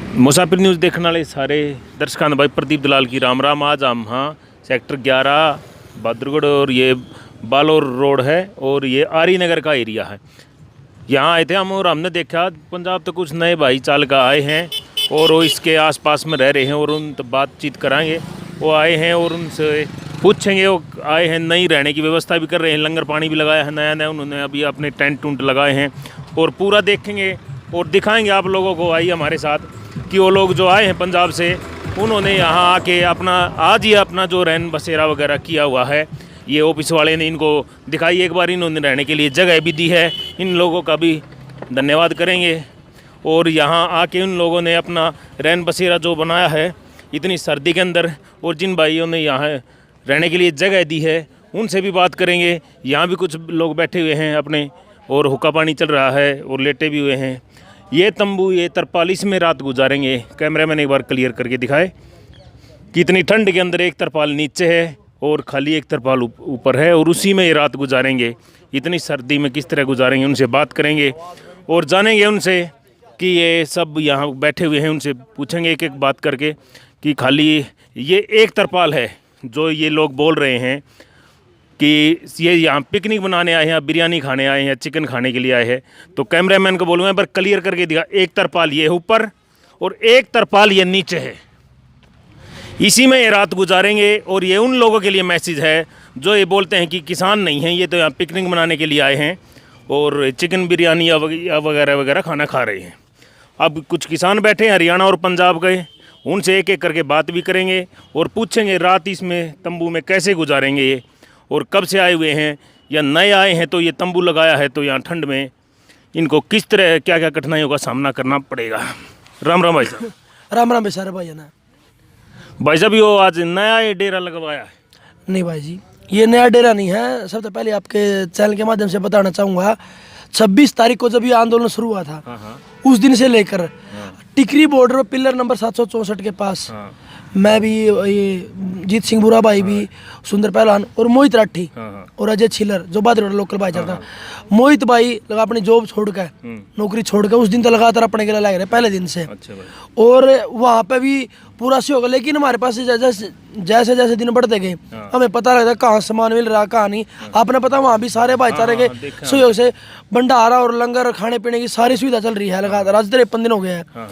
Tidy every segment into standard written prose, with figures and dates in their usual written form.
मुसाफिर news देखने वाले सारे दर्शकों भाई प्रदीप दलाल की राम राम। आज हम हाँ सेक्टर 11 बहादुरगढ़ और ये बालोर रोड है और ये आरी नगर का एरिया है। यहाँ आए थे हम और हमने देखा पंजाब तो कुछ नए भाई चाल का आए हैं और वो इसके आसपास में रह रहे हैं और उन बातचीत कराएंगे। वो आए हैं और उनसे पूछेंगे। वो आए हैं नई रहने की व्यवस्था भी कर रहे हैं, लंगर पानी भी लगाया है नया नया उन्होंने, अभी अपने टेंट टूंट लगाए हैं और पूरा देखेंगे और दिखाएंगे आप लोगों को। आइए हमारे साथ कि वो लोग जो आए हैं पंजाब से उन्होंने यहाँ आके अपना आज ही अपना जो रैन बसेरा वगैरह किया हुआ है, ये ऑफिस वाले ने इनको दिखाई। एक बार इन्होंने रहने के लिए जगह भी दी है, इन लोगों का भी धन्यवाद करेंगे। और यहाँ आके उन लोगों ने अपना रैन बसेरा जो बनाया है इतनी सर्दी के अंदर, और जिन भाइयों ने यहाँ रहने के लिए जगह दी है उनसे भी बात करेंगे। यहाँ भी कुछ लोग बैठे हुए हैं अपने और हुक्का पानी चल रहा है और लेटे भी हुए हैं। ये तंबू ये तरपाल इसमें रात गुजारेंगे। कैमरामैन एक बार क्लियर करके दिखाए कि इतनी ठंड के अंदर एक तरपाल नीचे है और खाली एक तरपाल ऊपर है और उसी में ये रात गुजारेंगे। इतनी सर्दी में किस तरह गुजारेंगे उनसे बात करेंगे और जानेंगे उनसे कि ये सब यहाँ बैठे हुए हैं उनसे पूछेंगे एक एक बात करके कि खाली ये एक तरपाल है जो ये लोग बोल रहे हैं कि ये यहाँ पिकनिक बनाने आए हैं, बिरयानी खाने आए हैं, चिकन खाने के लिए आए हैं। तो कैमरामैन को बोलूँगा पर क्लियर करके दिखा, एक तरपाल ये ऊपर और एक तरपाल ये नीचे है, इसी में ये रात गुजारेंगे। और ये उन लोगों के लिए मैसेज है जो ये बोलते हैं कि किसान नहीं हैं, ये तो यहाँ पिकनिक मनाने के लिए आए हैं और चिकन बिरयानी या वगैरह वगैरह खाना खा रहे हैं। अब कुछ किसान बैठे हैं हरियाणा और पंजाब गए, उनसे एक एक करके बात भी करेंगे और पूछेंगे रात इसमें तंबू में कैसे गुजारेंगे ये, और कब से आए हुए हैं या नए आए हैं तो ये तंबू लगाया है तो यहाँ ठंड में इनको किस तरह क्या क्या कठिनाइयों का सामना करना पड़ेगा। राम राम भाई साहब। राम राम बेचारे भाई ना। भाई साहब ये आज नया ये डेरा लगवाया है? नहीं भाई जी, ये नया डेरा नहीं है। सबसे पहले आपके चैनल के माध्यम से बताना चाहूँगा, 26 तारीख को जब ये आंदोलन शुरू हुआ था उस दिन से लेकर टिकरी बॉर्डर पर पिलर नंबर 764 के पास मैं भी, ये जीत सिंह बुरा भाई भी, सुंदर पहलवान और मोहित राठी और अजय छिलर जो बहादुरगढ़ लोकल भाईचारा था। मोहित भाई लगा अपनी जॉब छोड़ कर नौकरी छोड़ कर उस दिन तो लगातार अपने के लिए लग रहे पहले दिन से। अच्छा भाई। और वहाँ पे भी पूरा से होगा, लेकिन हमारे पास जैसे जैसे दिन बढ़ते गए हमें पता लगता कहाँ सामान मिल रहा कहाँ नहीं। आपने पता वहाँ भी सारे भाईचारे के सहयोग से भंडारा और लंगर खाने पीने की सारी सुविधा चल रही है लगातार। आज 53 दिन हो गए हैं।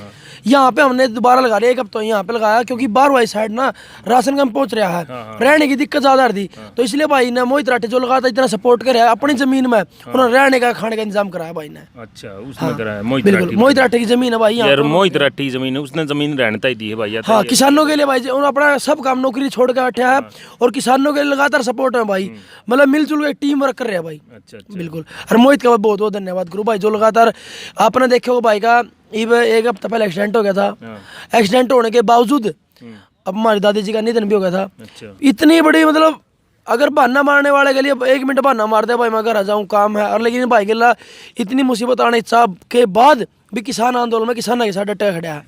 यहाँ पे हमने दोबारा लगा लिया, एक हफ्ता यहाँ पे लगाया क्योंकि बाहर वाली साइड ना राशन कम पहुंच रहा है, रहने की दिक्कत ज्यादा थी। तो इसलिए भाई ने मोहित राठी जो लगाता इतना सपोर्ट कर अपनी जमीन में उन्होंने रहने का खाने का इंतजाम कराया भाई ने। अच्छा उसने कराया मोहित राठी की जमीन है भाई यार, मोहित राठी जमीन है, उसने जमीन रहने दी है भाई। हाँ, किसानों के लिए भाई उन्होंने अपना सब काम नौकरी छोड़ के बैठे है और किसानों के लिए लगातार सपोर्ट है भाई, मतलब मिलजुल के टीम वर्क कर रहे हैं भाई। अच्छा बिल्कुल। और मोहित का बहुत बहुत धन्यवाद करूँ भाई जो लगातार आपने देखे हो भाई का एक हफ्ता पहले एक्सीडेंट हो गया था। एक्सीडेंट होने के बावजूद अब हमारी दादी जी का निधन भी हो गया था। अच्छा। इतनी बड़ी मतलब अगर बहाना मारने वाले के लिए 1 मिनट बहाना मार दे भाई मैं घर आ जाऊँ काम है, और लेकिन भाई के ला इतनी मुसीबत आने सब के बाद भी किसान आंदोलन में किसानों के साथ डटे खड़ा है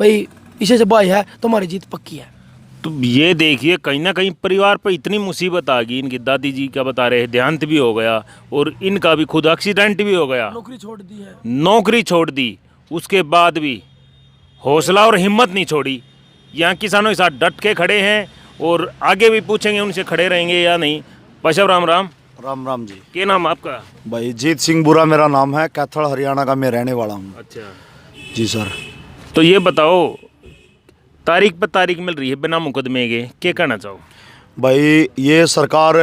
भाई। इसे से भाई है तो हमारी जीत पक्की है। तो ये देखिए कहीं ना कहीं परिवार पर इतनी मुसीबत आ गई, इनकी दादी जी का बता रहे देहांत भी हो गया और इनका भी खुद एक्सीडेंट भी हो गया, नौकरी छोड़ दी है, नौकरी छोड़ दी, उसके बाद भी हौसला और हिम्मत नहीं छोड़ी। यहाँ किसानों के साथ डट के खड़े हैं और आगे भी पूछेंगे उनसे खड़े रहेंगे या नहीं। भाई साहब राम राम। राम राम जी। क्या नाम आपका? भाई जीत सिंह बुरा मेरा नाम है, कैथल हरियाणा का मैं रहने वाला हूँ। अच्छा जी सर। तो ये बताओ तारीख पर तारीख मिल रही है बिना मुकदमे के, क्या कहना चाहो? भाई ये सरकार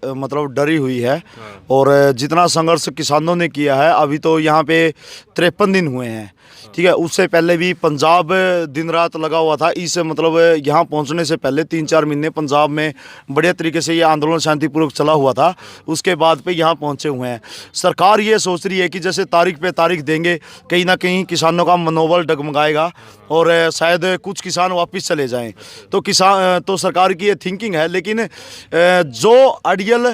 मतलब डरी हुई है और जितना संघर्ष किसानों ने किया है, अभी तो यहाँ पे 53 दिन हुए हैं, ठीक है। उससे पहले भी पंजाब दिन रात लगा हुआ था। इस मतलब यहाँ पहुँचने से पहले 3-4 महीने पंजाब में बढ़िया तरीके से ये आंदोलन शांतिपूर्वक चला हुआ था। उसके बाद पे यहाँ पहुँचे हुए हैं। सरकार ये सोच रही है कि जैसे तारीख पे तारीख देंगे कहीं ना कहीं किसानों का मनोबल डगमगाएगा और शायद कुछ किसान वापस चले जाएं। तो सरकार की ये थिंकिंग है, लेकिन जो आइडियल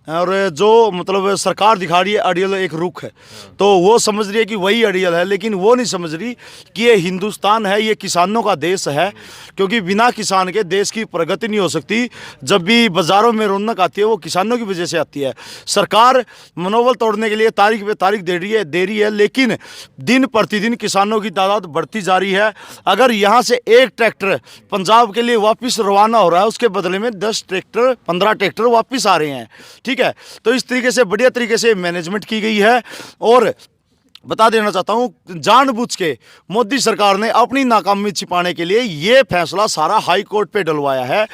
और जो मतलब सरकार दिखा रही है अड़ियल एक रुख है, तो वो समझ रही है कि वही अड़ियल है, लेकिन वो नहीं समझ रही कि ये हिंदुस्तान है, ये किसानों का देश है, क्योंकि बिना किसान के देश की प्रगति नहीं हो सकती। जब भी बाज़ारों में रौनक आती है वो किसानों की वजह से आती है। सरकार मनोबल तोड़ने के लिए तारीख पे तारीख दे रही है, लेकिन दिन प्रतिदिन किसानों की तादाद बढ़ती जा रही है। अगर यहाँ से एक ट्रैक्टर पंजाब के लिए वापस रवाना हो रहा है, उसके बदले में 10 ट्रैक्टर 15 ट्रैक्टर वापस आ रहे हैं, ठीक है। तो इस तरीके से बढ़िया तरीके से मैनेजमेंट की गई है। और बता देना चाहता हूं, जानबूझ के मोदी सरकार ने अपनी नाकामी छिपाने के लिए ये फैसला सारा हाई कोर्ट पे डलवाया है,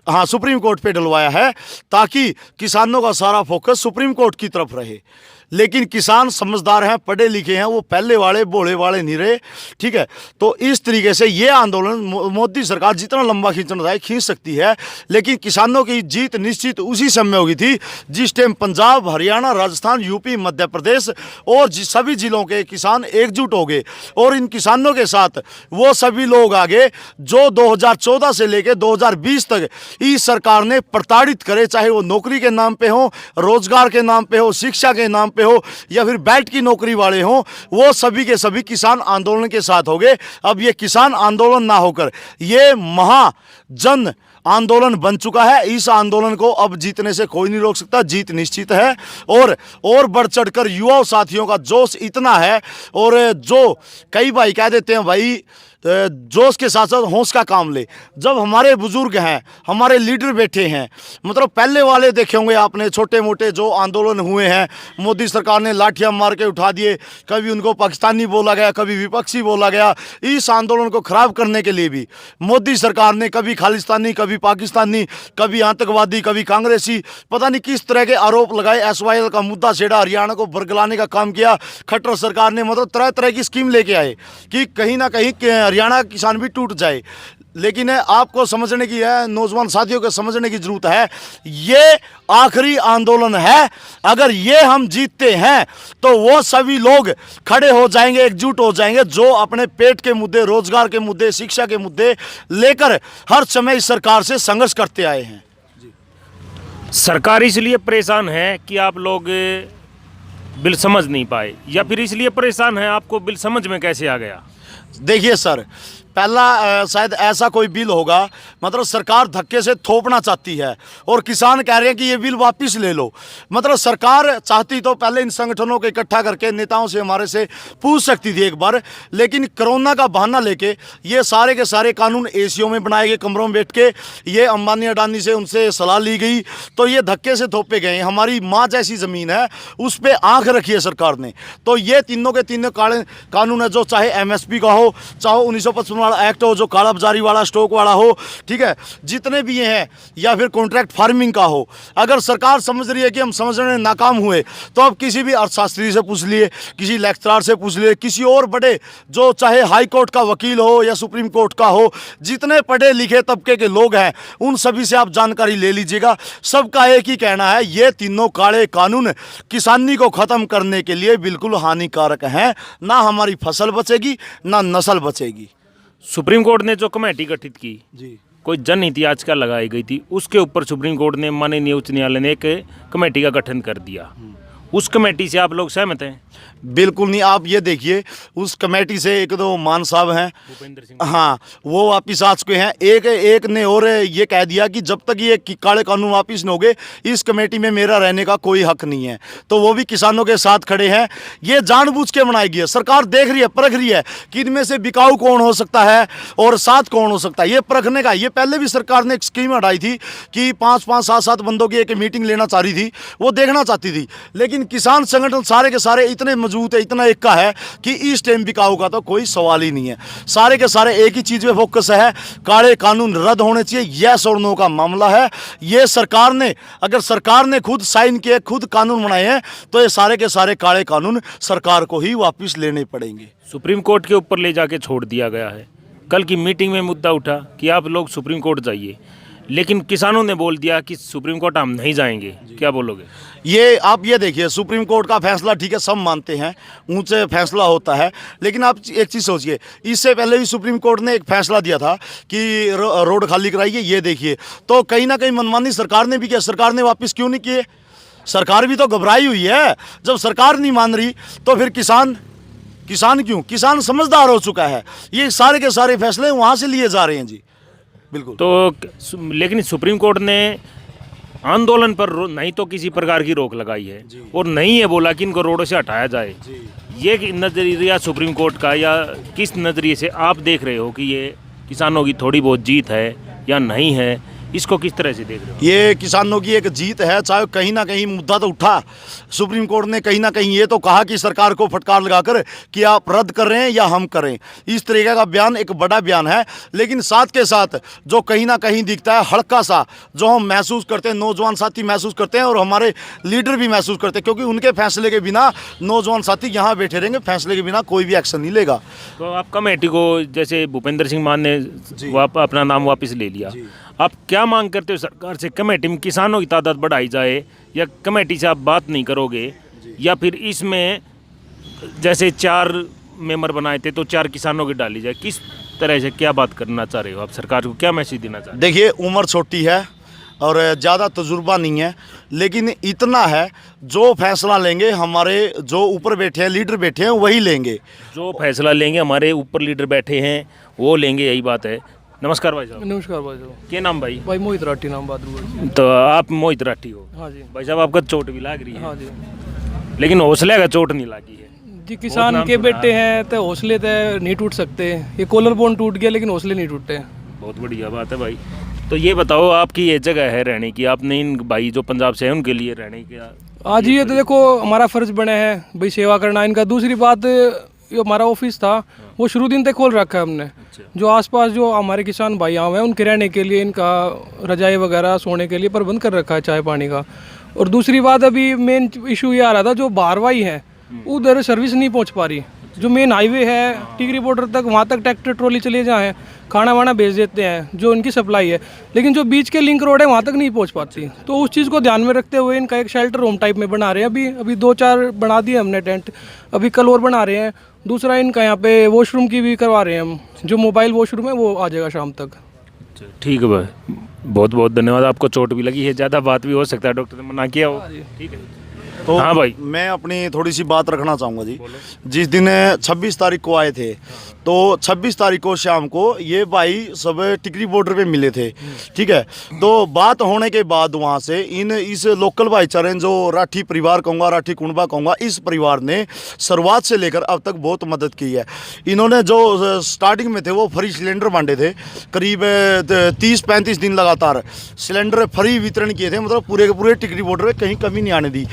हाँ सुप्रीम कोर्ट पे डलवाया है, ताकि किसानों का सारा फोकस सुप्रीम कोर्ट की तरफ रहे। लेकिन किसान समझदार हैं, पढ़े लिखे हैं, वो पहले वाले भोले वाले नहीं रहे, ठीक है। तो इस तरीके से ये आंदोलन मोदी सरकार जितना लंबा खींचना चाहे खींच सकती है, लेकिन किसानों की जीत निश्चित उसी समय होगी थी जिस टाइम पंजाब, हरियाणा, राजस्थान, यूपी, मध्य प्रदेश और सभी जिलों के किसान एकजुट हो गए। और इन किसानों के साथ वो सभी लोग आगे जो 2014 से लेकर 2020 तक इस सरकार ने प्रताड़ित करे, चाहे वो नौकरी के नाम पे हो, रोजगार के नाम पे हो, शिक्षा के नाम पे हो, या फिर बेल्ट की नौकरी वाले हो, वो सभी के सभी किसान आंदोलन के साथ हो गए। अब ये किसान आंदोलन ना होकर ये महाजन आंदोलन बन चुका है। इस आंदोलन को अब जीतने से कोई नहीं रोक सकता, जीत निश्चित है। और बढ़ चढ़कर युवा साथियों का जोश इतना है, और जो कई भाई कह देते हैं भाई जोश के साथ साथ होश का काम ले। जब हमारे बुजुर्ग हैं, हमारे लीडर बैठे हैं, मतलब पहले वाले देखे होंगे आपने, छोटे मोटे जो आंदोलन हुए हैं, मोदी सरकार ने लाठियां मार के उठा दिए, कभी उनको पाकिस्तानी बोला गया, कभी विपक्षी बोला गया। इस आंदोलन को खराब करने के लिए भी मोदी सरकार ने कभी खालिस्तानी, कभी पाकिस्तानी, कभी आतंकवादी, कभी कांग्रेसी, पता नहीं किस तरह के आरोप लगाए। SYL का मुद्दा छेड़ा, हरियाणा को बरगलाने का काम किया खट्टर सरकार ने, मतलब तरह तरह की स्कीम लेके आए कि कहीं ना कहीं हरियाणा का किसान भी टूट जाए। लेकिन आपको समझने की है, नौजवान साथियों को समझने की जरूरत है, ये आखिरी आंदोलन है। अगर ये हम जीतते हैं तो वो सभी लोग खड़े हो जाएंगे, एकजुट हो जाएंगे, जो अपने पेट के मुद्दे, रोजगार के मुद्दे, शिक्षा के मुद्दे लेकर हर समय इस सरकार से संघर्ष करते आए हैं। सरकार इसलिए परेशान है कि आप लोग बिल समझ नहीं पाए, या फिर इसलिए परेशान है आपको बिल समझ में कैसे आ गया? देखिए सर, पहला शायद ऐसा कोई बिल होगा, मतलब सरकार धक्के से थोपना चाहती है और किसान कह रहे हैं कि ये बिल वापस ले लो। मतलब सरकार चाहती तो पहले इन संगठनों को इकट्ठा करके नेताओं से हमारे से पूछ सकती थी एक बार, लेकिन कोरोना का बहाना लेके ये सारे के सारे कानून एसीओ में बनाए गए, कमरों में बैठ के ये अंबानी अडानी से उनसे सलाह ली गई, तो ये धक्के से थोपे गए। हमारी माँ जैसी ज़मीन है, उस पर आँख रखी है सरकार ने। तो ये तीनों के तीनों कानून है, जो चाहे MSP का हो, चाहे 1955 वाला एक्ट हो, जो काला बाजारी वाला, स्टॉक वाला हो, ठीक है, जितने भी ये हैं, या फिर कॉन्ट्रैक्ट फार्मिंग का हो, अगर सरकार समझ रही है कि हम समझने में नाकाम हुए, तो अब किसी भी अर्थशास्त्री से पूछ लिए, किसी लेक्चरार से पूछ लिए, किसी और बड़े जो चाहे हाई कोर्ट का वकील हो या सुप्रीम कोर्ट का हो, जितने पढ़े लिखे तबके के लोग हैं, उन सभी से आप जानकारी ले लीजिएगा। सबका एक ही कहना है, ये तीनों काले कानून किसानी को ख़त्म करने के लिए बिल्कुल हानिकारक हैं। ना हमारी फसल बचेगी, ना नस्ल बचेगी। सुप्रीम कोर्ट ने जो कमेटी गठित की जी, कोई जनहित याचिका लगाई गई थी, उसके ऊपर सुप्रीम कोर्ट ने, माननीय उच्च न्यायालय ने एक कमेटी का गठन कर दिया। उस कमेटी से आप लोग सहमत हैं? बिल्कुल नहीं। आप ये देखिए, उस कमेटी से एक दो मान साहब हैं, भूपेंद्र सिंह, हाँ, वो वापिस आ चुके हैं। एक ने और ये कह दिया कि जब तक ये काले कानून वापिस न हो गए, इस कमेटी में मेरा रहने का कोई हक नहीं है। तो वो भी किसानों के साथ खड़े हैं। ये जानबूझ के बनाई गई है। सरकार देख रही है, परख रही है कि इनमें से बिकाऊ कौन हो सकता है और साथ कौन हो सकता है, ये परखने का। ये पहले भी सरकार ने एक स्कीम हटाई थी कि 5-5, 7-7 बंदों की एक मीटिंग लेना चाह रही थी, वो देखना चाहती थी। लेकिन किसान संगठन सारे के सारे इतने मजबूत है, इतना एक का है कि इस टाइम बिकाऊ का तो कोई सवाल ही नहीं है। सारे के सारे एक ही चीज पे फोकस है, काले कानून रद्द होने चाहिए। यस और नो का मामला है। ये सरकार ने, अगर सरकार ने खुद साइन किए, खुद कानून बनाए हैं, तो ये सारे के सारे काले कानून सरकार को ही वापस लेने पड़ेंगे। सुप्रीम कोर्ट के ऊपर ले जाके छोड़ दिया गया है। कल की मीटिंग में मुद्दा उठा कि आप लोग सुप्रीम कोर्ट जाइए, लेकिन किसानों ने बोल दिया कि सुप्रीम कोर्ट हम नहीं जाएंगे। क्या बोलोगे? ये आप ये देखिए, सुप्रीम कोर्ट का फैसला ठीक है, सब मानते हैं, ऊंचे फैसला होता है, लेकिन आप एक चीज़ सोचिए, इससे पहले भी सुप्रीम कोर्ट ने एक फैसला दिया था कि रोड खाली कराइए। ये देखिए, तो कहीं ना कहीं मनमानी सरकार ने भी किया। सरकार ने वापस क्यों नहीं किए? सरकार भी तो घबराई हुई है। जब सरकार नहीं मान रही तो फिर किसान क्यों? किसान समझदार हो चुका है, ये सारे के सारे फैसले वहाँ से लिए जा रहे हैं जी। बिल्कुल। तो लेकिन सुप्रीम कोर्ट ने आंदोलन पर नहीं तो किसी प्रकार की रोक लगाई है और नहीं है बोला कि इनको रोडों से हटाया जाए। ये नज़रिया सुप्रीम कोर्ट का, या किस नज़रिए से आप देख रहे हो कि ये किसानों की थोड़ी बहुत जीत है या नहीं है, इसको किस तरह से देख रहे हो? ये किसानों की एक जीत है, चाहे कहीं ना कहीं मुद्दा तो उठा। सुप्रीम कोर्ट ने कहीं ना कहीं ये तो कहा कि सरकार को फटकार लगाकर कि आप रद्द कर रहे हैं या हम करें, इस तरीके का बयान एक बड़ा बयान है। लेकिन साथ के साथ जो कहीं ना कहीं दिखता है हल्का सा, जो हम महसूस करते हैं, नौजवान साथी महसूस करते हैं और हमारे लीडर भी महसूस करते हैं, क्योंकि उनके फैसले के बिना नौजवान साथी यहाँ बैठे रहेंगे, फैसले के बिना कोई भी एक्शन नहीं लेगा। तो आप कमेटी को, जैसे भूपेंद्र सिंह मान ने अपना नाम वापस ले लिया, आप क्या मांग करते हो सरकार से? कमेटी में किसानों की तादाद बढ़ाई जाए, या कमेटी से आप बात नहीं करोगे, या फिर इसमें जैसे 4 मेंबर बनाए थे तो 4 किसानों की डाली जाए? किस तरह से क्या बात करना चाह रहे हो आप? सरकार को क्या मैसेज देना चाह रहे हो? देखिए, उम्र छोटी है और ज़्यादा तजुर्बा नहीं है, लेकिन इतना है जो फैसला लेंगे हमारे जो ऊपर बैठे हैं, लीडर बैठे हैं, वही लेंगे। जो फैसला लेंगे हमारे ऊपर लीडर बैठे हैं वो लेंगे, यही बात है। नमस्कार भाई साहब। नमस्कार भाई साहब। क्या नाम भाई? भाई मोहित राठी नाम बहादुर। तो आप मोहित राठी हो? हाँ जी। भाई साहब आपका चोट भी लग रही है। हाँ जी। लेकिन हौसले का चोट नहीं लगी है जी, किसान के बेटे हैं तो हौसले तो नहीं टूट सकते। ये कॉलर बोन टूट गया लेकिन हौसले नहीं टूटे। बहुत बढ़िया बात है भाई। तो ये बताओ, आपकी ये जगह है रहने की, आपने इन भाई जो पंजाब से हैं उनके लिए रहने की? आज ये तो देखो हमारा फर्ज बना है भाई सेवा करना इनका। दूसरी बात, जो हमारा ऑफिस था वो शुरू दिन तक खोल रखा है हमने। जो आसपास जो हमारे किसान भाई आए हैं उनके रहने के लिए, इनका रजाई वगैरह सोने के लिए प्रबंध कर रखा है, चाय पानी का। और दूसरी बात, अभी मेन इशू ये आ रहा था, जो बारवाई है उधर सर्विस नहीं पहुंच पा रही। जो मेन हाईवे है टिकरी बॉर्डर तक, वहाँ तक ट्रैक्टर ट्रॉली चले जाए, खाना वाना भेज देते हैं जो इनकी सप्लाई है, लेकिन जो बीच के लिंक रोड है वहाँ तक नहीं पहुँच पाती। तो उस चीज़ को ध्यान में रखते हुए इनका एक शेल्टर होम टाइप में बना रहे हैं। अभी 2-4 बना दिए हमने टेंट, अभी कल और बना रहे हैं। दूसरा, इनका यहाँ पे वॉशरूम की भी करवा रहे हैं हम, जो मोबाइल वॉशरूम है वो आ जाएगा शाम तक। ठीक है भाई, बहुत बहुत धन्यवाद। आपको चोट भी लगी है, ज़्यादा बात भी हो सकता है, डॉक्टर ने मना किया हो। ठीक है। तो हाँ भाई, मैं अपनी थोड़ी सी बात रखना चाहूँगा जी। जिस दिन 26 तारीख को आए थे, तो 26 तारीख को शाम को ये भाई सब टिकरी बॉर्डर पे मिले थे। ठीक है। तो बात होने के बाद वहाँ से इस लोकल भाईचारे, जो राठी परिवार कहूँगा, राठी कुंडबा कहूँगा, इस परिवार ने शुरुआत से लेकर अब तक बहुत मदद की है। इन्होंने जो स्टार्टिंग में थे वो फ्री सिलेंडर बांटे थे, करीब 30-35 दिन लगातार सिलेंडर फ्री वितरण किए थे, मतलब पूरे के पूरे टिकरी बॉर्डर में कहीं कमी नहीं आने दी।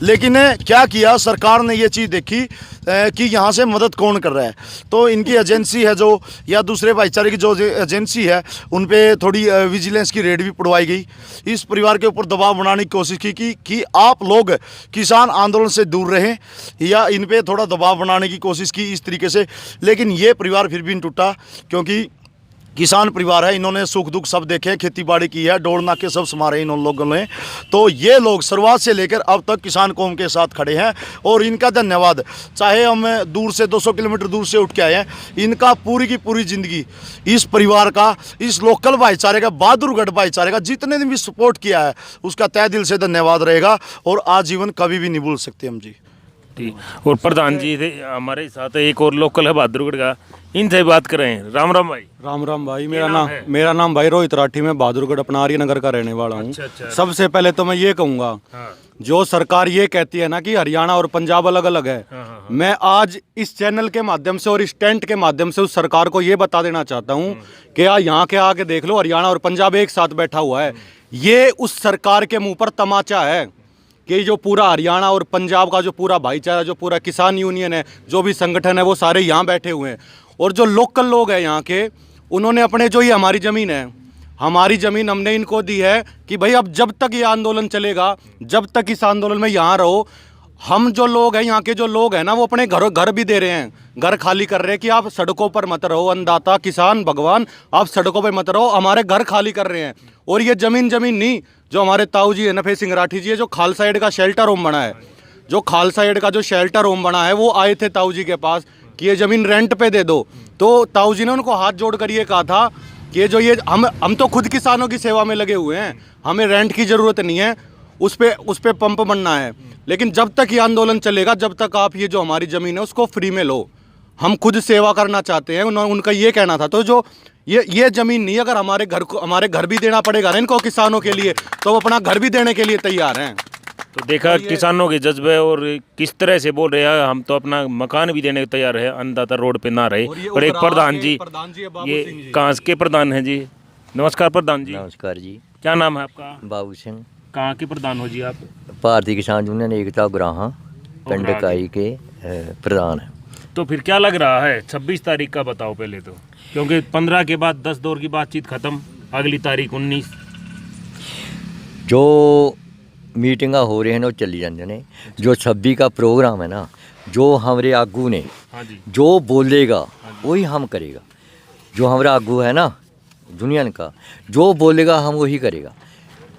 लेकिन क्या किया सरकार ने, ये चीज़ देखी कि यहाँ से मदद कौन कर रहा है, तो इनकी एजेंसी है जो, या दूसरे भाईचारे की जो एजेंसी है, उन पे थोड़ी विजिलेंस की रेड भी पड़वाई गई। इस परिवार के ऊपर दबाव बनाने की कोशिश की कि आप लोग किसान आंदोलन से दूर रहें, या इन पे थोड़ा दबाव बनाने की कोशिश की इस तरीके से। लेकिन ये परिवार फिर भी नहीं टूटा, क्योंकि किसान परिवार है, इन्होंने सुख दुख सब देखे, खेती बाड़ी की है, डोर नाके सब समारे इन लोगों ने। तो ये लोग शुरुआत से लेकर अब तक किसान कौम के साथ खड़े हैं, और इनका धन्यवाद। चाहे हम दूर से 200 किलोमीटर दूर से उठ के आए हैं, इनका पूरी की पूरी ज़िंदगी इस परिवार का, इस लोकल भाईचारे का, बहादुरगढ़ भाईचारे का जितने दिन भी सपोर्ट किया है, उसका तहे दिल से धन्यवाद रहेगा, और आजीवन कभी भी नहीं भूल सकते हम जी। ठीक। और प्रधान जी थे हमारे साथ, एक और लोकल है बहादुरगढ़ का, इनसे बात कर रहे हैं। राम राम भाई। राम राम भाई। मेरा नाम भाई रोहित राठी, मैं बहादुरगढ़ अपना आर्यनगर का रहने वाला हूँ। अच्छा। सबसे पहले तो मैं ये कहूँगा, जो सरकार ये कहती है ना कि हरियाणा और पंजाब अलग अलग है, मैं आज इस चैनल के माध्यम से और इस टेंट के माध्यम से उस सरकार को ये बता देना चाहता हूँ कि यहाँ के आके देख लो, हरियाणा और पंजाब एक साथ बैठा हुआ है। ये उस सरकार के मुँह पर तमाचा है कि जो पूरा हरियाणा और पंजाब का जो पूरा भाईचारा, जो पूरा किसान यूनियन है, जो भी संगठन है, वो सारे यहाँ बैठे हुए हैं। और जो लोकल लोग हैं यहाँ के, उन्होंने अपने, जो ये हमारी ज़मीन है, हमारी ज़मीन हमने इनको दी है कि भाई अब जब तक ये आंदोलन चलेगा, जब तक इस आंदोलन में यहाँ रहो। हम जो लोग हैं, यहाँ के जो लोग हैं ना, वो अपने घर भी दे रहे हैं, घर खाली कर रहे हैं कि आप सड़कों पर मत रहो, अन्नदाता किसान भगवान, आप सड़कों पर मत रहो, हमारे घर खाली कर रहे हैं। और ये ज़मीन नहीं, जो हमारे ताऊ जी है, नफे सिंह राठी जी है, जो खालसा एड का शेल्टर होम बना है, जो खालसा एड का जो शेल्टर होम बना है, वो आए थे ताऊ जी के पास कि ये ज़मीन रेंट पे दे दो। तो ताऊ जी ने उनको हाथ जोड़ कर ये कहा था कि जो ये हम तो खुद किसानों की सेवा में लगे हुए हैं, हमें रेंट की ज़रूरत नहीं है। उस पे पंप बनना है। लेकिन जब तक ये आंदोलन चलेगा, जब तक आप ये जो हमारी ज़मीन है उसको फ्री में लो, हम खुद सेवा करना चाहते हैं। उनका ये कहना था। तो जो ये ज़मीन नहीं, अगर हमारे घर भी देना पड़ेगा ना इनको किसानों के लिए, तो वो अपना घर भी देने के लिए तैयार हैं। तो देखा किसानों के जज्बे और किस तरह से बोल रहे हैं, हम तो अपना मकान भी देने को तैयार है, अन्नदाता रोड पे ना रहे। और एक प्रधान जी, ये कहाँ के प्रधान हैं जी? नमस्कार प्रधान जी। नमस्कार जी। क्या नाम है आपका? बाबू सिंह। कहाँ के प्रधान हो जी आप? भारतीय किसान यूनियन एकता उगराहां पिंड इकाई के प्रधान हैं। तो फिर क्या लग रहा है 26 तारीख का बताओ पहले तो, क्योंकि 15 के बाद 10 दौर की बातचीत खत्म, अगली तारीख 19। जो मीटिंगा हो रहे हैं वो चली जाते ने। जो 26 का प्रोग्राम है ना, जो हमारे आगू ने हाँ जी, जो बोलेगा वही हम करेगा। जो हमारा आगू है ना यूनियन का, जो बोलेगा हम वही करेगा,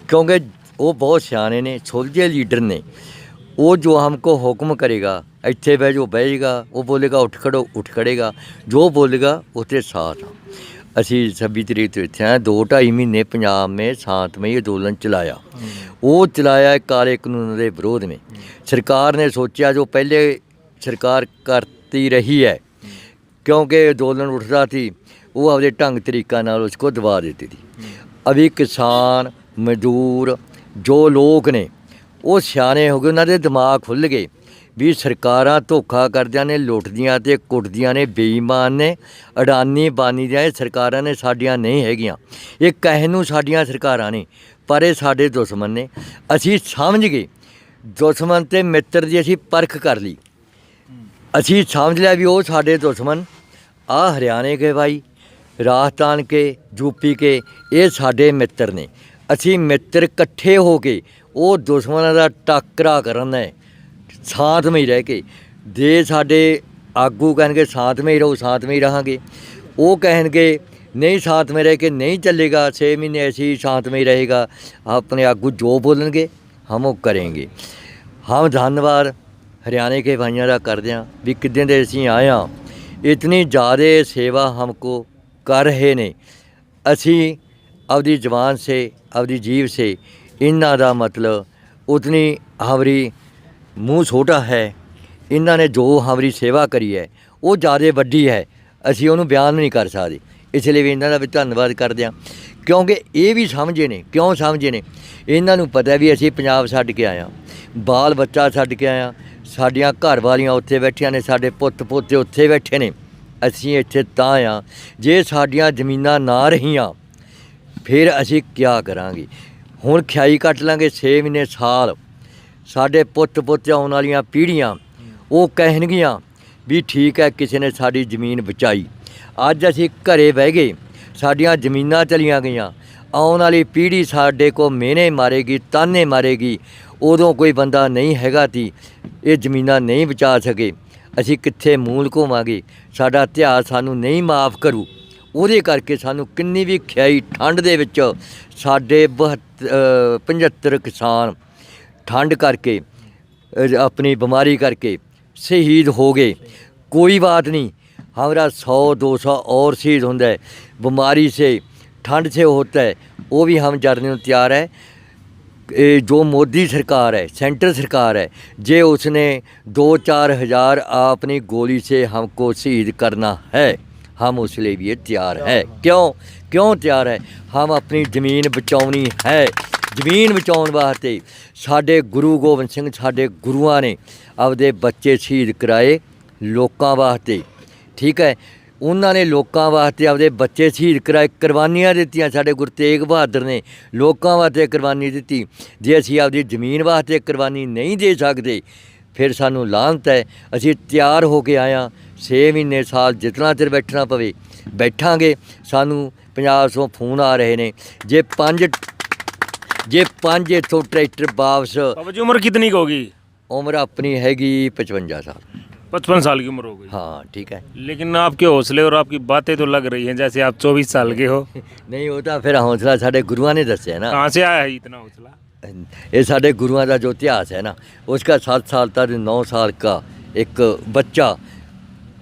क्योंकि वो बहुत सियाने ने, सोल्जर लीडर ने। वो जो हमको हुक्म करेगा, ਇੱਥੇ ਬਹਿ ਜਾਓ ਬਹਿੇਗਾ, ਉਹ ਬੋਲੇਗਾ ਉੱਠ ਖੜੋ ਉੱਠ ਖੜੇਗਾ, ਜੋ ਬੋਲੇਗਾ ਉਹਦੇ ਸਾਥ ਆ। ਅਸੀਂ 26 ਤਰੀਕ ਤੋਂ ਇੱਥੇ ਆਏ। 2-2.5 ਮਹੀਨੇ ਪੰਜਾਬ में शांतमई ਅੰਦੋਲਨ ਚਲਾਇਆ। ਉਹ ਚਲਾਇਆ ਕਾਲੇ ਕਾਨੂੰਨ ਦੇ ਵਿਰੋਧ में। सरकार ने सोचा जो पहले सरकार करती रही है, क्योंकि अंदोलन उठता थी वो अपने ढंग तरीका नाल उसको दबा देती थी। अभी किसान मजदूर जो लोग ने वो सियाने हो गए, उन्होंने दिमाग खुल गए भी ਸਰਕਾਰਾਂ ਧੋਖਾ ਕਰਦਿਆਂ ਨੇ, ਲੁੱਟਦੀਆਂ ਤੇ ਕੁੱਟਦੀਆਂ ਨੇ, ਬੇਈਮਾਨ ਨੇ, ਅਡਾਨੀ ਬਾਨੀ ਦੀਆਂ ਇਹ ਸਰਕਾਰਾਂ ਨੇ, ਸਾਡੀਆਂ ਨਹੀਂ ਹੈਗੀਆਂ। ਇਹ ਕਹਿਣ ਨੂੰ ਸਾਡੀਆਂ ਸਰਕਾਰਾਂ ਨੇ, ਪਰ ਇਹ ਸਾਡੇ ਦੁਸ਼ਮਣ ਨੇ। ਅਸੀਂ ਸਮਝ ਗਏ ਦੁਸ਼ਮਣ ਤੇ ਮਿੱਤਰ ਦੀ ਅਸੀਂ ਪਰਖ ਕਰ ਲਈ। ਅਸੀਂ ਸਮਝ ਲਿਆ ਵੀ ਉਹ ਸਾਡੇ ਦੁਸ਼ਮਣ ਆ ਹਰਿਆਣੇ ਕੇ ਭਾਈ, ਰਾਜਸਥਾਨ ਕੇ, ਯੂਪੀ ਕੇ, ਇਹ ਸਾਡੇ ਮਿੱਤਰ ਨੇ। ਅਸੀਂ ਮਿੱਤਰ ਇਕੱਠੇ ਹੋ ਕੇ ਉਹ ਦੁਸ਼ਮਣਾਂ ਦਾ ਟਾਕਰਾ ਕਰਨਾ ਹੈ ਸ਼ਾਂਤਮਈ ਰਹਿ ਕੇ। ਜੇ ਸਾਡੇ ਆਗੂ ਕਹਿਣਗੇ ਸ਼ਾਂਤਮਈ ਰਹੋ, ਸ਼ਾਂਤਮਈ ਰਹਾਂਗੇ। ਉਹ ਕਹਿਣਗੇ नहीं साथ में रह के नहीं चलेगा, 6 महीने ऐसे ही शांत में ही रहेगा, अपने आगू जो बोलेंगे हम वो करेंगे। हम धन्यवाद हरियाणे के भाइयों का करते हैं भी कितने देर असी आए हाँ, इतनी ज़्यादा सेवा हमको कर रहे ने। असी अपनी जबान से, अपनी जीव से इन्हों का मतलब उतनी हमारी मुँह छोटा है, इन्होंने जो हमारी सेवा करी है वो ज़्यादा वड्डी है, असी उन्होंने बयान नहीं कर सकते। इसलिए भी इन्हों का भी धन्यवाद करते हैं, क्योंकि ये भी समझे ने। क्यों समझे ने? इन्हों पता भी असी पंजाब छड्ड के आए हाँ, बाल बच्चा छड्ड के आए हाँ, साडियां घर वालियां उत्थे बैठियां ने, साडे पुत्त पोते उत्थे बैठे ने, असी इत्थे तां हाँ। जे साडियां ज़मीनां ना रहियां फिर असी क्या करांगे? हुण ख्याई कट लांगे 6 महीने साल, साडे पुत्त पोते आउण वालियां पीढ़ियां वो कहणगियां भी ठीक है किसी ने साडी ज़मीन बचाई। अज असी घरे बह गए, साडियां ज़मीनां चलियां गईयां, आउण वाली पीढ़ी साडे को मेहने मारेगी, ताने मारेगी। उदों कोई बंदा नहीं हैगा ती ये ज़मीनां नहीं बचा सके, असी कित्थे मूल लुकावांगे? साडा इतिहास सानू नहीं माफ़ करू। ਉਹਦੇ ਕਰਕੇ ਸਾਨੂੰ किन्नी भी खियाई ठंड ਦੇ ਵਿੱਚ ਸਾਡੇ 75 किसान ठंड करके अपनी बीमारी करके शहीद हो गए। कोई बात नहीं, हमारा 100-200 और शहीद होता है, बीमारी से ठंड से होता है, वो भी हम जरने को तैयार है। जो मोदी सरकार है, सेंटर सरकार है, जे उसने 2-4 हज़ार अपनी गोली से हमको शहीद करना है, हम उस लिए भी तैयार है। क्यों तैयार है? हम अपनी ज़मीन बचानी है। ज़मीन बचाने वास्ते साडे गुरु गोबिंद सिंह साडे गुरुआं ने अपने बच्चे शहीद कराए लोकां वास्ते, ठीक है। उन्होंने लोकां वास्ते अपने बच्चे शहीद कराए, कुरबानियां दित्तियां। साडे गुरु तेग बहादुर ने लोकां वास्ते कुरबानी दी। जे असीं अपनी ज़मीन वास्ते कुरबानी नहीं दे सकते फिर सानू लानत है। असीं तैयार हो के आए हाँ, 6 महीने साल जितना चिर बैठना पवे बैठांगे। सानू पंजाब ਤੋਂ फोन आ रहे ने, जे 5 इत्थों ट्रैक्टर वापस। बाबा जी उम्र कितनी की होगी? उम्र अपनी हैगी 55 साल। 55 साल की उम्र हो गई। हाँ ठीक है। लेकिन आपके हौसले और आपकी बातें तो लग रही हैं जैसे आप 24 साल के हो। नहीं होता फिर हौसला साढ़े गुरुआं ने दस्या ना। कहाँ से आया है इतना हौसला? ये साढ़े गुरुआं का जो इतिहास है ना, उसका 7 साल तक 9 साल का एक बच्चा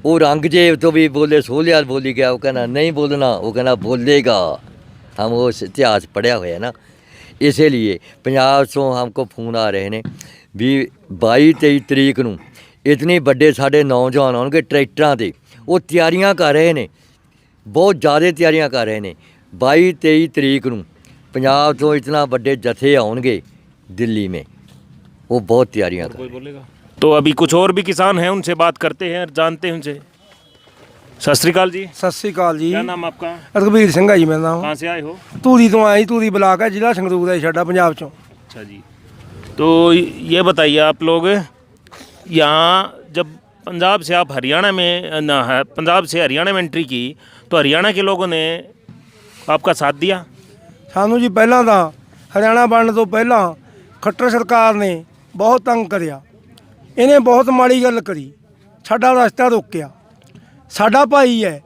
वो औरंगजेब तो भी बोले सोलियाल बोली गया, वो कहना नहीं बोलना, वो कहना बोलेगा। हम वो इतिहास पढ़ा हुआ है ना। इसीलिए पंजाब ਤੋਂ हमको फोन आ रहे ने भी 22-23 ਤਰੀਕ ਨੂੰ इतनी ਵੱਡੇ ਸਾਡੇ ਨੌਜਵਾਨ ਆਉਣਗੇ ਟਰੈਕਟਰਾਂ ਤੇ, ਉਹ ਤਿਆਰੀਆਂ ਕਰ ਰਹੇ ਨੇ, ਬਹੁਤ ਜ਼ਿਆਦਾ ਤਿਆਰੀਆਂ ਕਰ ਰਹੇ ਨੇ। 22-23 ਤਰੀਕ ਨੂੰ पंजाब ਤੋਂ इतना ਵੱਡੇ ਜਥੇ ਆਉਣਗੇ दिल्ली में, वो बहुत तैयारियां कर रहे हैं। तो अभी कुछ और भी किसान हैं, उनसे बात करते हैं और जानते हैं उनसे। सत श्री अकाल जी। सत श्री अकाल जी। क्या नाम आपका? रघबीर सिंह है जी मेरा नाम। कहाँ से आए हो? ਧੂਰੀ ਤੋਂ ਆਇਆ ਜੀ, ਧੂਰੀ ਬਲਾਕ है, जिला संगरूर है साडा पंजाब चों। अच्छा जी। तो ये बताइए आप लोग, यहाँ जब पंजाब से आप हरियाणा में ना है, पंजाब से हरियाणा में एंट्री की, तो हरियाणा के लोगों ने आपका साथ दिया? ਸਾਨੂੰ ਜੀ ਪਹਿਲਾਂ ਤਾਂ ਹਰਿਆਣਾ ਬਣਨ ਤੋਂ ਪਹਿਲਾਂ ਖੱਟਰ ਸਰਕਾਰ ਨੇ ਬਹੁਤ ਤੰਗ ਕਰਿਆ, ਇਹਨੇ ਬਹੁਤ ਮਾੜੀ ਗੱਲ ਕਰੀ, ਸਾਡਾ ਰਸਤਾ ਰੋਕਿਆ। ਸਾਡਾ ਭਾਈ ਹੈ,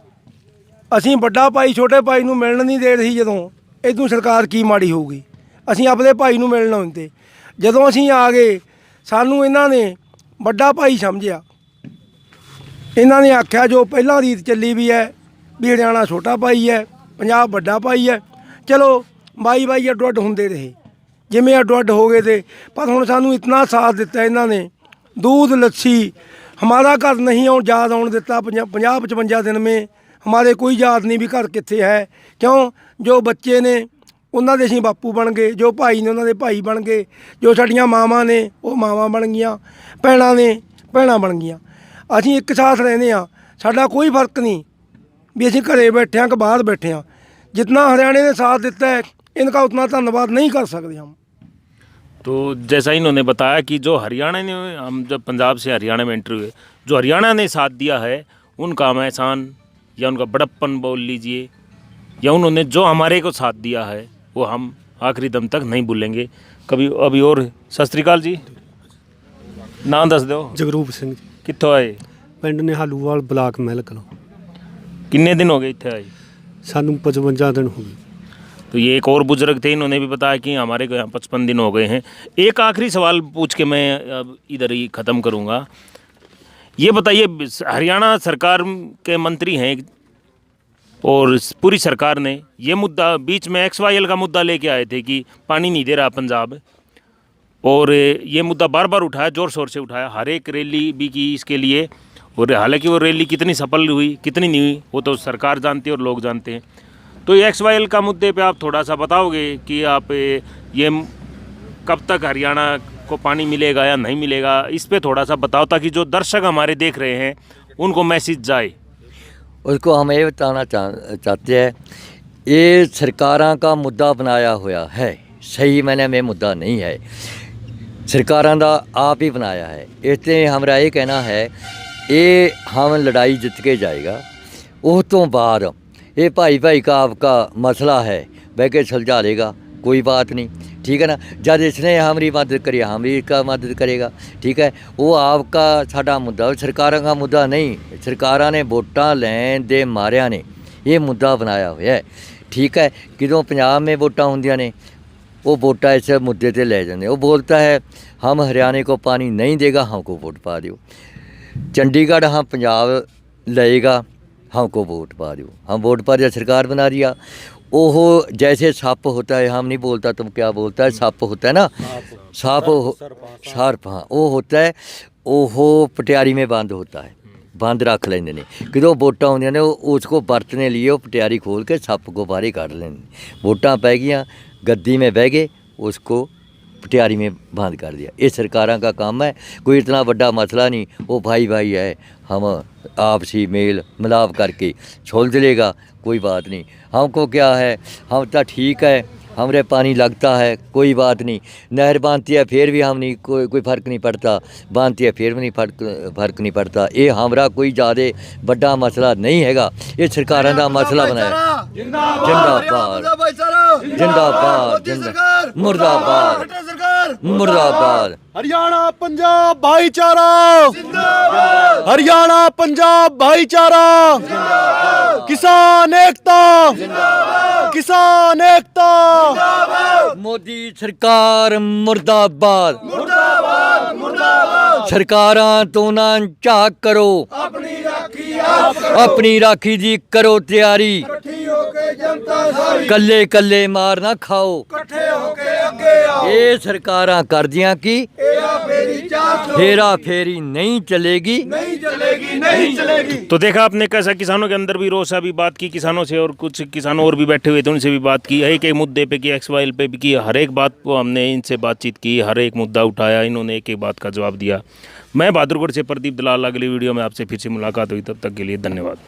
ਅਸੀਂ ਵੱਡਾ ਭਾਈ ਛੋਟੇ ਭਾਈ ਨੂੰ ਮਿਲਣ ਨਹੀਂ ਦੇ ਰਹੀ, ਜਦੋਂ ਇਦੋਂ ਸਰਕਾਰ ਕੀ ਮਾੜੀ ਹੋਊਗੀ। ਅਸੀਂ ਆਪਣੇ ਭਾਈ ਨੂੰ ਮਿਲਣ ਹੁੰਦੇ, ਜਦੋਂ ਅਸੀਂ ਆ ਗਏ ਸਾਨੂੰ ਇਹਨਾਂ ਨੇ ਵੱਡਾ ਭਾਈ ਸਮਝਿਆ। ਇਹਨਾਂ ਨੇ ਆਖਿਆ ਜੋ ਪਹਿਲਾਂ ਰੀਤ ਚੱਲੀ ਵੀ ਹੈ ਵੀ ਹਰਿਆਣਾ ਛੋਟਾ ਭਾਈ ਹੈ, ਪੰਜਾਬ ਵੱਡਾ ਭਾਈ ਹੈ, ਚਲੋ ਬਾਈ ਅੱਡੋ ਅੱਡ ਹੁੰਦੇ ਰਹੇ, ਜਿਵੇਂ ਅੱਡੋ ਅੱਡ ਹੋ ਗਏ ਤੇ। ਪਰ ਹੁਣ ਸਾਨੂੰ ਇਤਨਾ ਸਾਥ ਦਿੱਤਾ ਇਹਨਾਂ ਨੇ, दूध लस्सी हमारा घर नहीं याद आने दिता। 50-55 दिन में हमारे कोई याद नहीं भी घर कितने है, क्यों जो बच्चे ने उन्होंने असीं बापू बन गए, जो भाई ने उन्होंने भाई बन गए, जो साडियां मावां ने वो मावां बन गईयां, भैणां ने भैणां बन गईयां। असीं एक साथ रहने आ, साडा कोई फर्क नहीं भी असीं घरे बैठे हैं कि बाहर बैठे हैं। जितना हरियाणे ने साथ दिता है इनका उतना धन्यवाद नहीं कर सकते हम। तो जैसा इन्होंने बताया कि जो हरियाणा ने, हम जब पंजाब से हरियाणा में एंट्री हुए, जो हरियाणा ने साथ दिया है उनका हम एहसान या उनका बड़प्पन बोल लीजिए, या उन्होंने जो हमारे को साथ दिया है वो हम आखिरी दम तक नहीं भूलेंगे कभी। अभी और सत श्री अकाल जी, नाम दस दो। जगरूप सिंह जी, कित्थों आए? पिंड निहालूवाल ब्लाक महल कलों। किन्ने दिन हो गए इतने आए? सानू 55 दिन हो गए। तो ये एक और बुजुर्ग थे, इन्होंने भी बताया कि हमारे को यहाँ 55 दिन हो गए हैं। एक आखिरी सवाल पूछ के मैं अब इधर ही ख़त्म करूँगा। ये बताइए, हरियाणा सरकार के मंत्री हैं और पूरी सरकार ने ये मुद्दा बीच में XYL का मुद्दा लेके आए थे कि पानी नहीं दे रहा पंजाब, और ये मुद्दा बार बार उठाया, ज़ोर शोर से उठाया, हर एक रैली भी की इसके लिए। और हालांकि वो रैली कितनी सफल हुई कितनी नहीं हुई वो तो सरकार जानती है और लोग जानते हैं। तो ये XYL का मुद्दे पे आप थोड़ा सा बताओगे कि आप ये कब तक हरियाणा को पानी मिलेगा या नहीं मिलेगा, इस पे थोड़ा सा बताओ ताकि जो दर्शक हमारे देख रहे हैं उनको मैसेज जाए। उसको हम ये बताना चाहते हैं, ये सरकारां का मुद्दा बनाया हुआ है, सही मैंने में मुद्दा नहीं है, सरकारां दा आप ही बनाया है। इसलिए हमारा ये कहना है ये हम लड़ाई जीत के जाएगा। उस तो बाद ये भाई का आपका मसला है, बह के सुलझा लेगा, कोई बात नहीं, ठीक है ना। जब इसने हमारी मदद करी हम भी इसका मदद करेगा, ठीक है। वो आपका साडा मुद्दा, सरकारों का मुद्दा नहीं, सरकारों ने वोटां लैन दे मारिया ने ये मुद्दा बनाया हुआ है, ठीक है। कितों पंजाब में वोटां होंदियां ने वो वोटां इस मुद्दे ते ले जाते। वो बोलता है हम हरियाणा को पानी नहीं देगा, हमको वोट पा दो। चंडीगढ़ हम पंजाब लेगा, हमको वोट पा दो, हम वोट पा दिया, सरकार बना दिया। ओहो जैसे सप होता है, हम नहीं बोलता तुम क्या बोलता है, सप होता है ना, सर्प, हाँ वो होता है, ओहो पटियारी में बंद होता है, बंद रख लेंगे ने। कितों वोटां होंदियां ने उसको बरतने लिए वो पटियारी खोल के सप को बाहर काट लेंगे। वोटां पै गई, गद्दी में बह गए, उसको पटियारी में बंद कर दिया। ये सरकारों का काम है, कोई इतना बड़ा मसला नहीं। वो भाई है, हम आपसी मेल मिलाप करके सुलझ लेगा, कोई बात नहीं। हमको क्या है, हम तो ठीक है, हमरे पानी लगता है, कोई बात नहीं। नहर बांधती है फिर भी हम नहीं, कोई फ़र्क नहीं पड़ता, बांधती है फिर भी नहीं फर्क नहीं पड़ता। ये हमारा कोई ज़्यादा बड़ा मसला नहीं हैगा, ये सरकारों का मसला बनाया। जिंदाबाद जिंदाबाद मुर्दाबाद मुर्दाबाद। हरियाणा पंजाब भाईचारा, हरियाणा पंजाब भाईचारा, किसान एकता, किसान एकता, मोदी सरकार मुर्दाबाद, सरकारां तो ना झाक करो, अपनी राखी दी करो तैयारी, ਕੱਲੇ ਕੱਲੇ ਮਾਰ ਨਾ ਖਾਓ, ਇਕੱਠੇ ਹੋ ਕੇ ਅੱਗੇ ਆਓ। ਇਹ ਸਰਕਾਰਾਂ ਕਰਦੀਆਂ ਕੀ हेरा फेरी नहीं चलेगी, नहीं चलेगी, नहीं चलेगी। तो देखा आपने कैसा किसानों के अंदर भी रोष, अभी बात की किसानों से, और कुछ किसान और भी बैठे हुए थे उनसे भी बात की, एक एक मुद्दे पे की, XYL पे भी की, हर एक बात को हमने इनसे बातचीत की, हर एक मुद्दा उठाया, इन्होंने एक एक बात का जवाब दिया। मैं बहादुरगढ़ से प्रदीप दलाल, अगली वीडियो में आपसे फिर से मुलाकात हुई, तब तक के लिए धन्यवाद।